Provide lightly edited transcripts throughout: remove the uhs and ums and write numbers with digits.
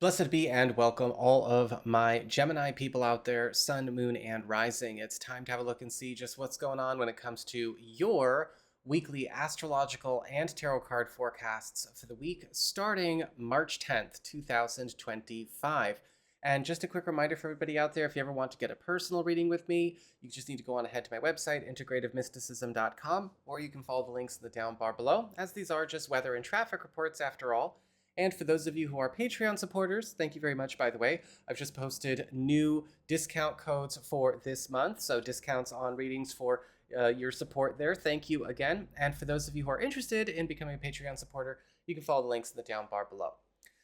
Blessed be and welcome all of my Gemini people out there, Sun, Moon, and Rising. It's time to have a look and see just what's going on when it comes to your weekly astrological and tarot card forecasts for the week starting March 10th, 2025. And just a quick reminder for everybody out there, if you ever want to get a personal reading with me, you just need to go on ahead to my website, integrativemysticism.com, or you can follow the links in the down bar below, as these are just weather and traffic reports after all. And for those of you who are Patreon supporters, thank you very much, by the way. I've just posted new discount codes for this month, so discounts on readings for your support there. Thank you again. And for those of you who are interested in becoming a Patreon supporter, you can follow the links in the down bar below.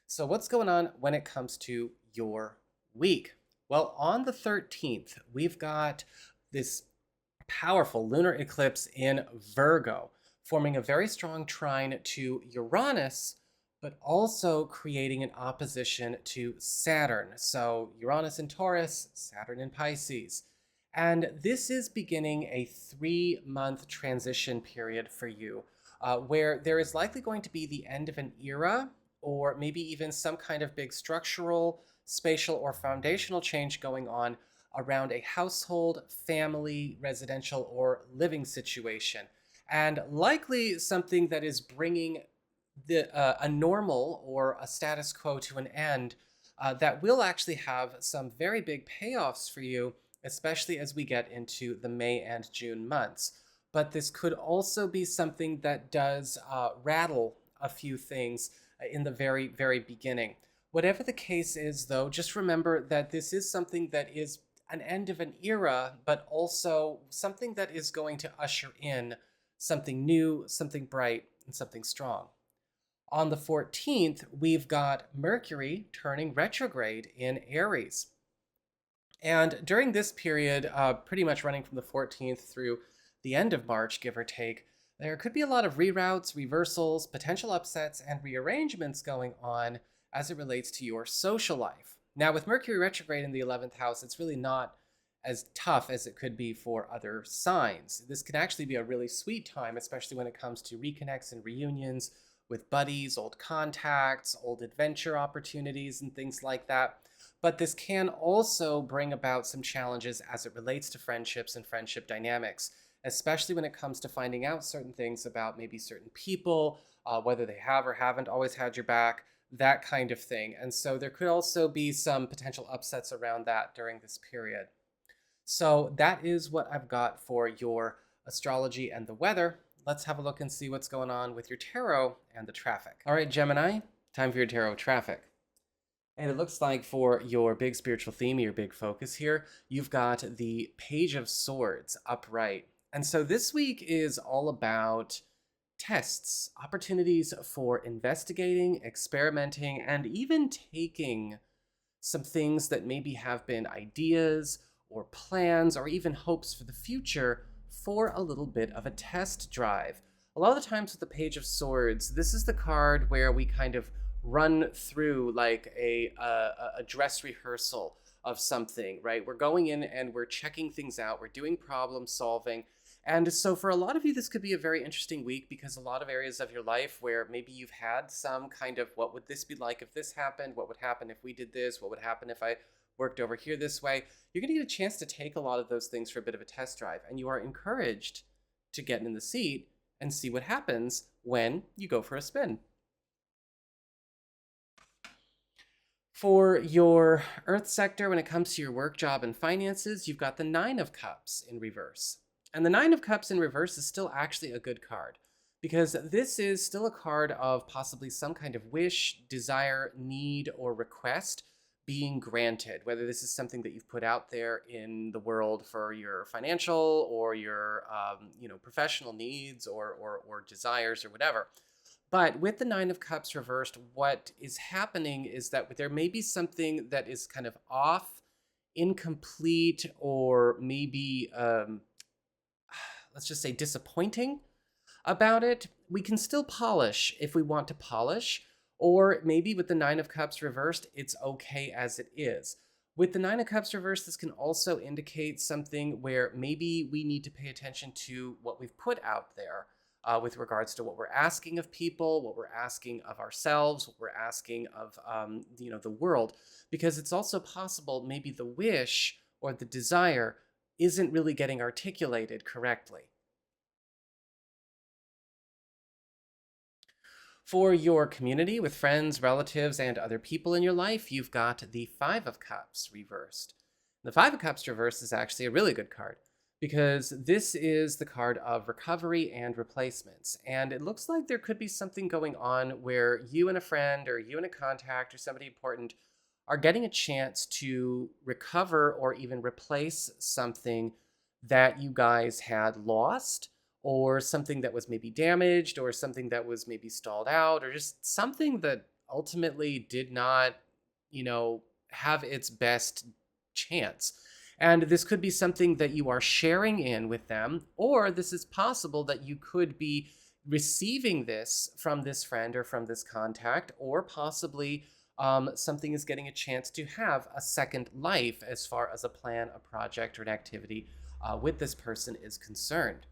So what's going on when it comes to your week? Well, on the 13th, we've got this powerful lunar eclipse in Virgo, forming a very strong trine to Uranus, but also creating an opposition to Saturn. So Uranus in Taurus, Saturn in Pisces. And this is beginning a 3-month transition period for you, where there is likely going to be the end of an era, or maybe even some kind of big structural, spatial, or foundational change going on around a household, family, residential, or living situation. And likely something that is bringing a normal or a status quo to an end, that will actually have some very big payoffs for you, especially as we get into the May and June months. But this could also be something that does rattle a few things in the very, very beginning. Whatever the case is, though, just remember that this is something that is an end of an era, but also something that is going to usher in something new, something bright, and something strong. On the 14th, we've got Mercury turning retrograde in Aries. And during this period, pretty much running from the 14th through the end of March, give or take, there could be a lot of reroutes, reversals, potential upsets, and rearrangements going on as it relates to your social life. Now, with Mercury retrograde in the 11th house, it's really not as tough as it could be for other signs. This can actually be a really sweet time, especially when it comes to reconnects and reunions with buddies, old contacts, old adventure opportunities, and things like that. But this can also bring about some challenges as it relates to friendships and friendship dynamics, especially when it comes to finding out certain things about maybe certain people, whether they have or haven't always had your back, that kind of thing. And so there could also be some potential upsets around that during this period. So that is what I've got for your astrology and the weather. Let's have a look and see what's going on with your tarot and the traffic. All right, Gemini, time for your tarot traffic. And it looks like for your big spiritual theme, your big focus here, you've got the Page of Swords upright. And so this week is all about tests, opportunities for investigating, experimenting, and even taking some things that maybe have been ideas or plans or even hopes for the future for a little bit of a test drive. A lot of the times with the Page of Swords, this is the card where we kind of run through like a dress rehearsal of something, right? We're going in and we're checking things out, we're doing problem solving. And so for a lot of you, this could be a very interesting week because a lot of areas of your life where maybe you've had some kind of, what would this be like if this happened? What would happen if we did this? What would happen if I worked over here this way? You're going to get a chance to take a lot of those things for a bit of a test drive. And you are encouraged to get in the seat and see what happens when you go for a spin. For your Earth sector, when it comes to your work, job, and finances, you've got the Nine of Cups in reverse. And the Nine of Cups in reverse is still actually a good card because this is still a card of possibly some kind of wish, desire, need, or request being granted, whether this is something that you've put out there in the world for your financial or your professional needs or desires or whatever. But with the Nine of Cups reversed, what is happening is that there may be something that is kind of off, incomplete, or maybe let's just say disappointing about it. We can still polish if we want to polish, or maybe with the Nine of Cups reversed, it's okay as it is. With the Nine of Cups reversed, this can also indicate something where maybe we need to pay attention to what we've put out there. with regards to what we're asking of people, what we're asking of ourselves, what we're asking of the world, because it's also possible maybe the wish or the desire isn't really getting articulated correctly. For your community with friends, relatives, and other people in your life, you've got the Five of Cups reversed. The Five of Cups reversed is actually a really good card because this is the card of recovery and replacements. And it looks like there could be something going on where you and a friend or you and a contact or somebody important are getting a chance to recover or even replace something that you guys had lost, or something that was maybe damaged, or something that was maybe stalled out, or just something that ultimately did not, have its best chance. And this could be something that you are sharing in with them, or this is possible that you could be receiving this from this friend or from this contact, or possibly something is getting a chance to have a second life as far as a plan, a project, or an activity with this person is concerned.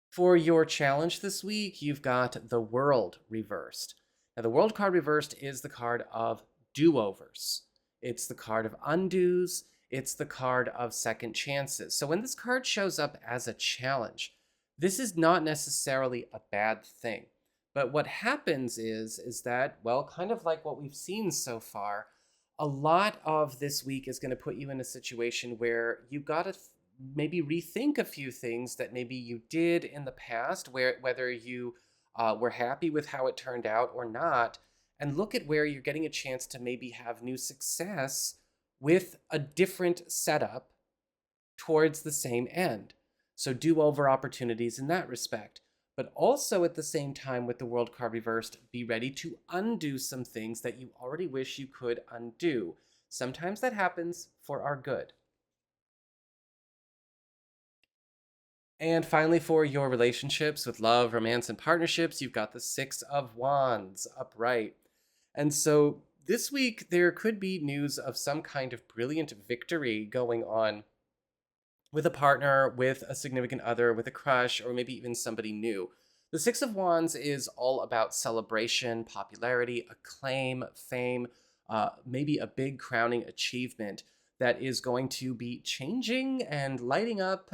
For your challenge this week, you've got the World reversed. Now, the World card reversed is the card of do-overs. It's the card of undos. It's the card of second chances. So when this card shows up as a challenge, this is not necessarily a bad thing. But what happens is that, well, kind of like what we've seen so far, a lot of this week is going to put you in a situation where you've got to maybe rethink a few things that maybe you did in the past, whether you were happy with how it turned out or not, and look at where you're getting a chance to maybe have new success with a different setup towards the same end. So do-over opportunities in that respect. But also at the same time, with the World card reversed, be ready to undo some things that you already wish you could undo. Sometimes that happens for our good. And finally, for your relationships with love, romance, and partnerships, you've got the Six of Wands upright. And so this week, there could be news of some kind of brilliant victory going on with a partner, with a significant other, with a crush, or maybe even somebody new. The Six of Wands is all about celebration, popularity, acclaim, fame, maybe a big crowning achievement that is going to be changing and lighting up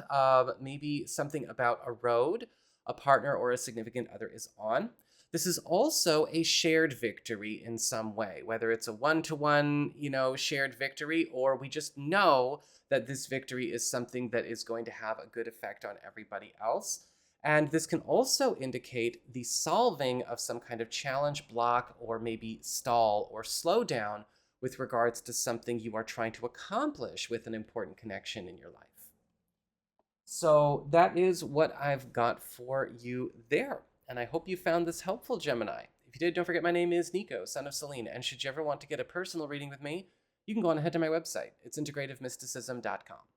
maybe something about a road a partner or a significant other is on. This is also a shared victory in some way, whether it's a one-to-one, shared victory, or we just know that this victory is something that is going to have a good effect on everybody else. And this can also indicate the solving of some kind of challenge, block, or maybe stall or slow down with regards to something you are trying to accomplish with an important connection in your life. So that is what I've got for you there. And I hope you found this helpful, Gemini. If you did, don't forget my name is Nico, Son of Selene. And should you ever want to get a personal reading with me, you can go on ahead to my website. It's integrativemysticism.com.